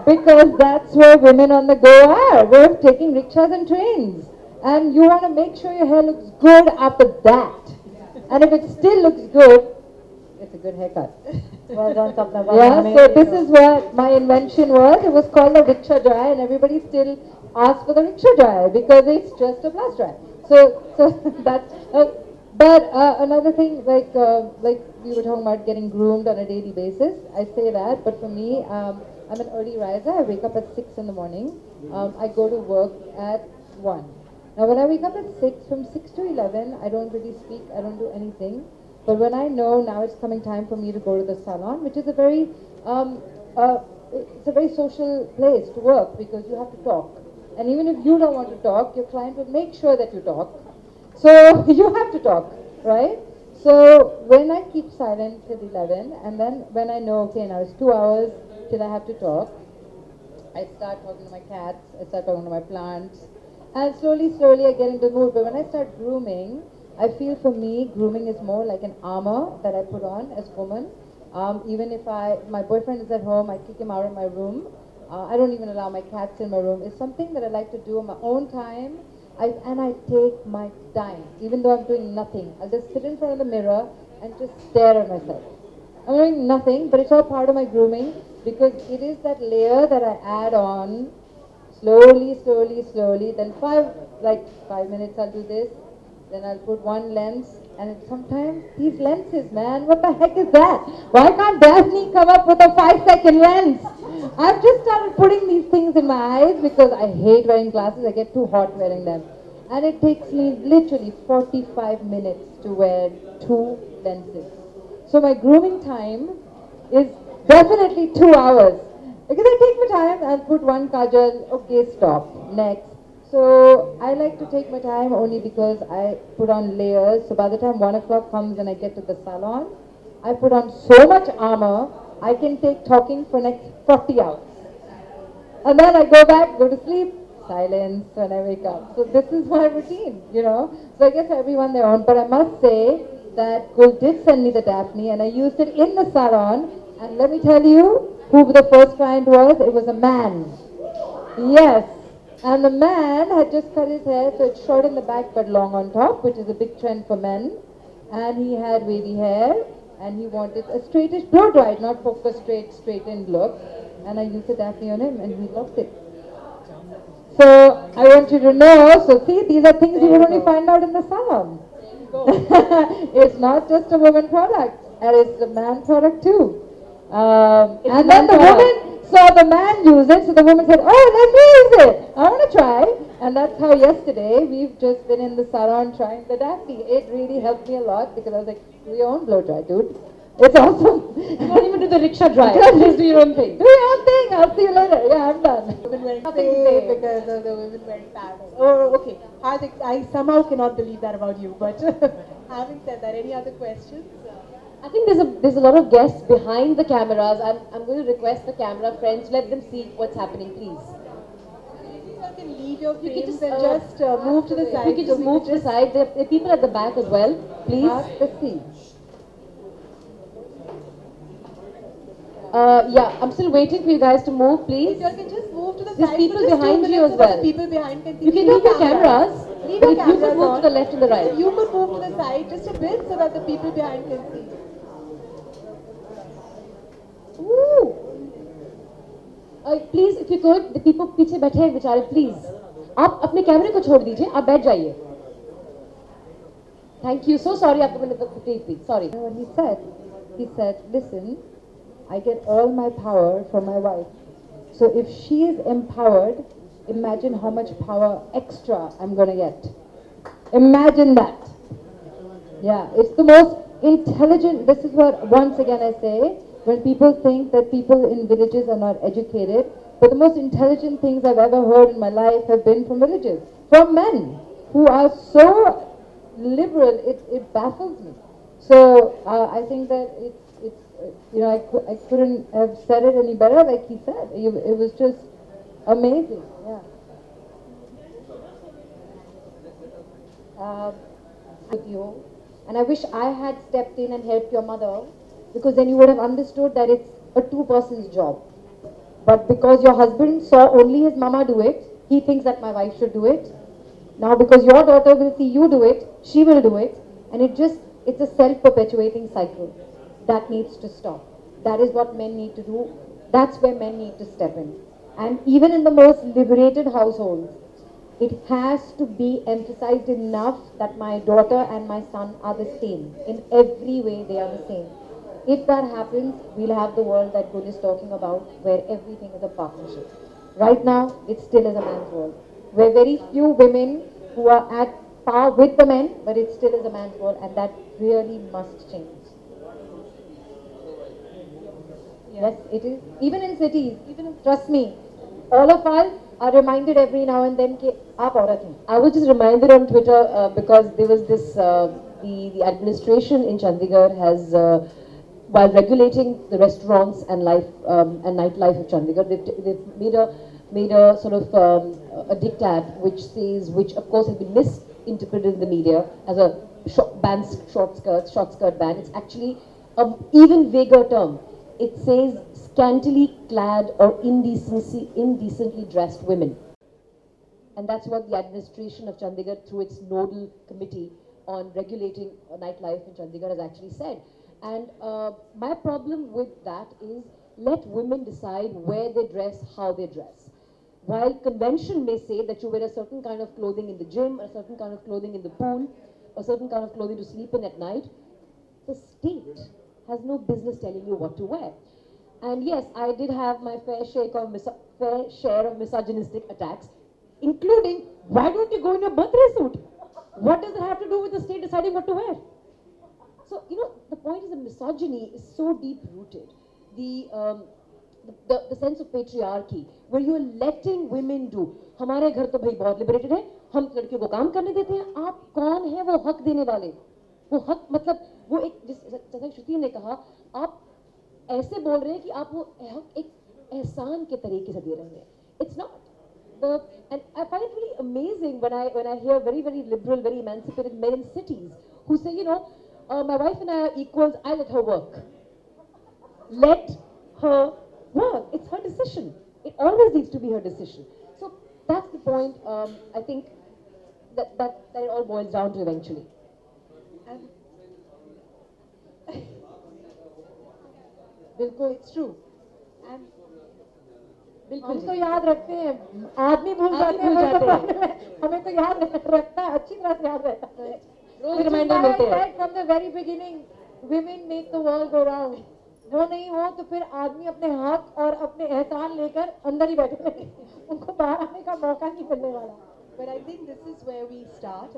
Because that's where women on the go are. We're taking rickshaws and trains. And you want to make sure your hair looks good after that. And if it still looks good, it's a good haircut. Well done, Sapna. Yeah, so this is what my invention was. It was called a rickshaw dryer, and everybody still asks for the rickshaw dryer because it's just a blast dryer. So that's. But another thing, like we were talking about getting groomed on a daily basis. I say that, but for me, I'm an early riser. I wake up at 6 in the morning. I go to work at 1. Now, when I wake up at 6, from 6 to 11, I don't really speak. I don't do anything. But when I know now it's coming time for me to go to the salon, which is a very, it's a very social place to work because you have to talk. And even if you don't want to talk, your client will make sure that you talk. So you have to talk, right? So when I keep silent till 11, and then when I know, okay, now it's 2 hours till I have to talk, I start talking to my cats, I start talking to my plants, and slowly I get into the mood. But when I start grooming, I feel for me, grooming is more like an armor that I put on as a woman. Even if my boyfriend is at home, I kick him out of my room. I don't even allow my cats in my room. It's something that I like to do on my own time. And I take my time, even though I'm doing nothing. I'll just sit in front of the mirror and just stare at myself. I'm doing nothing, but it's all part of my grooming because it is that layer that I add on slowly. Then 5 minutes I'll do this. Then I'll put one lens, and sometimes these lenses, man, what the heck is that? Why can't Dafni come up with a 5-second lens? I've just started putting these things in my eyes because I hate wearing glasses. I get too hot wearing them. And it takes me literally 45 minutes to wear 2 lenses. So my grooming time is definitely 2 hours. Because I take my time and put one kajal, okay, stop, next. So I like to take my time only because I put on layers. So by the time 1 o'clock comes and I get to the salon, I put on so much armor, I can take talking for next 40 hours. And then I go back, go to sleep, silence when I wake up. So this is my routine, you know. So I guess everyone their own. But I must say that Gul did send me the Daphne and I used it in the salon. And let me tell you who the first client was. It was a man. Yes. And the man had just cut his hair, so it's short in the back but long on top, which is a big trend for men. And he had wavy hair, and he wanted a straightish blow dried, not focus straightened look. And I used the Daphne on him, and he loved it. So I want you to know, so see, these are things you will only find out in the salon. It's not just a woman product, and it's a man product too. And then the woman saw the man use it, so the woman said, oh, let me use it. I want to try. And that's how yesterday we've just been in the salon trying the Daphne. It really helped me a lot because I was like, do your own blow dry, dude. It's awesome. You don't even do the rickshaw drive. Just do your own thing. Do your own thing. I'll see you later. Yeah, I'm done. Women wearing because of the women wearing pants. Oh, okay. I somehow cannot believe that about you. But having said that, any other questions? I think there's a lot of guests behind the cameras. I'm going to request the camera friends, let them see what's happening, please. If you all can leave your frames and just move to the side. You can just move to the side. There are people at the back as well, please. Let's see. Yeah, I'm still waiting for you guys to move, please. If you all can just move to the There's side. people behind you as well. People behind can see. You can leave your cameras. Leave But your if you cameras could move on. to the left and the right. You could move to the side just a bit so that the people behind can see. Please if you could the people पीछे बैठे हैं बेचारे please आप अपने कैमरे को छोड़ दीजिए आप बैठ जाइए थैंक यू सो सॉरी आपको मैंने तकलीफ दी sorry He said, listen, I get all my power from my wife. So if she is empowered, imagine how much power extra I'm going to get. Imagine that. Yeah, it's the most intelligent, this is what, once again I say, when people think that people in villages are not educated, but the most intelligent things I've ever heard in my life have been from villages, from men who are so liberal, it baffles me. So I think that I couldn't have said it any better, like he said. It was just amazing, yeah. With you, and I wish I had stepped in and helped your mother, because then you would have understood that it's a two-person's job. But because your husband saw only his mama do it, he thinks that my wife should do it. Now because your daughter will see you do it, she will do it. And it's a self-perpetuating cycle. That needs to stop. That is what men need to do. That's where men need to step in. And even in the most liberated households, it has to be emphasized enough that my daughter and my son are the same. In every way, they are the same. If that happens, we'll have the world that Gul is talking about, where everything is a partnership. Right now, it still is a man's world, where very few women who are at par with the men, but it still is a man's world, and that really must change. Yes, it is. Even in cities, trust me, all of us are reminded every now and then कि आप औरत हैं. I was just reminded on Twitter because there was this, the administration in Chandigarh has, while regulating the restaurants and life and nightlife of Chandigarh, they've made a sort of a diktat which says, which of course has been misinterpreted in the media as a short skirt ban. It's actually an even vaguer term. It says scantily clad or indecently dressed women. And that's what the administration of Chandigarh, through its nodal committee on regulating nightlife in Chandigarh, has actually said. And my problem with that is, let women decide where they dress, how they dress. While convention may say that you wear a certain kind of clothing in the gym, a certain kind of clothing in the pool, a certain kind of clothing to sleep in at night, the state has no business telling you what to wear. And yes, I did have my fair share of misogynistic attacks, including, why don't you go in your birthday suit? What does it have to do with the state deciding what to wear? So, the point is that misogyny is so deep rooted. The sense of patriarchy, where you are letting women do. हमारे घर तो भाई बहुत liberated है, हम लड़कियों को काम करने देते हैं. आप कौन है वो हक देने वाले? वो हक मतलब वो जैसा श्रुति ने कहा, आप ऐसे बोल रहे हैं कि आप वो हक एक एहसान के तरीके से दे रहे हैं. It's not. And I find it really amazing when I hear very, very liberal, very emancipated men in cities who say, my wife and I are equals, I let her work. Let her work. It's her decision. It always needs to be her decision. So that's the point. I think that it all boils down to eventually. बिल्कुल, it's true. And हम तो याद रखते हैं, आदमी भूल जाते हैं, हमें तो याद रखता है, अच्छी तरह से याद रहता है. रोज रिमाइंडर मिलते हैं. From the very beginning, women make the world go round. वो नहीं हो तो फिर आदमी अपने हक और अपने एहसान लेकर अंदर ही बैठे रहेंगे, उनको बाहर आने का मौका नहीं मिलने वाला. but I think this is where we start.